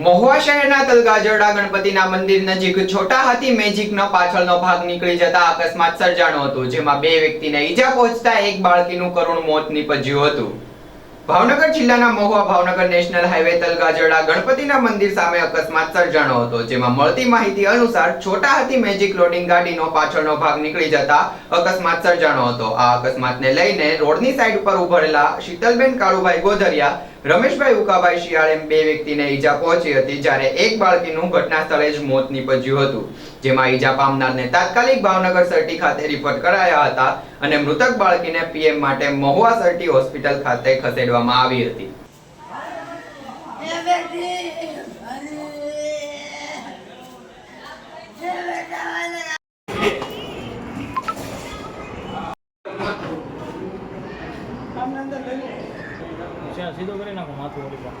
મહુવા શહેરના તલગાજરડા ગણપતિના મંદિર નજીક છોટા હાથી મેજિકનો પાછળનો ભાગ નીકળી જતા અકસ્માત સર્જાણો હતો, જેમાં બે વ્યક્તિને ઈજા પહોંચતા એક બાળકીનું કરુણ મોત નીપજ્યું હતું। ભાવનગર જિલ્લાના મહુવા ભાવનગર નેશનલ હાઈવે તલગાજરડા ગણપતિના મંદિર સામે અકસ્માત સર્જાણો હતો, જેમાં મળતી માહિતી અનુસાર છોટા હાથી મેજિક લોડિંગ ગાડીનો પાછળનો ભાગ નીકળી જતા અકસ્માત સર્જાણો હતો। આ અકસ્માતને લઈને રોડની સાઈડ પર ઉભરેલા શીતલબેન કાળુભાઈ ગોધરિયા, રમેશભાઈ ઉકાભાઈ શિયાળ એમ બે વ્યક્તિને ઈજા પહોંચી હતી, જ્યારે એક બાળકીનું ઘટના સ્થળે જ મોત નીપજ્યું હતું, જેમાં ઈજા પામનારને તાત્કાલિક ભાવનગર સર્ટી ખાતે રિપોર્ટ કરાયા હતા અને મૃતક બાળકીને પીએમ માટે મહુવા સર્ટી હોસ્પિટલ ખાતે ખસેડવામાં આવી હતી। સીધો કરી નાખો માથું વળી પણ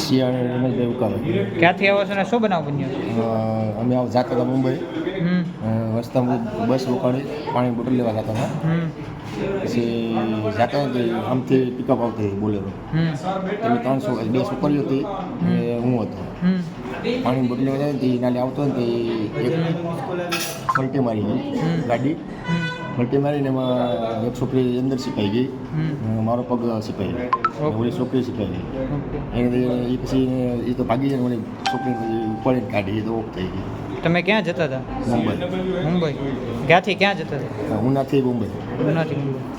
શિયાળ રમેશભાઈ ઉકાભાઈ। ક્યાંથી આવો છો ને શું બનાવ બન્યો? અમે જતા હતા મુંબઈ, રસ્તામાં બસ રોકાણી પાણી બોટલ લેવા જતા હતા। પછી જતા હતા આમથી પિકઅપ આવતી બોલેરો, એની 300 બે છોકરીઓ હતી અને હું હતો। પાણી બોટલ લેવા જાય તે નાલે આવતો ને તે એક પલટી મારી ગઈ ગાડી, પલટી મારીને એમાં એક છોકરી અંદર સિપાઈ ગઈ, મારો પગ સિપાઈ ગયો, ઓલી છોકરી સિપાઈ ગઈ। એને એ પછી એ તો ભાગી જાય, મને છોકરી ઉપાડીને કાઢી, એ તો ઓફ થઈ ગઈ। તમે ક્યાં જતા હતા? મુંબઈ। મુંબઈ ક્યાંથી ક્યાં જતા હતા? ઉનાથી મુંબઈ। ઉનાથી મુંબઈ।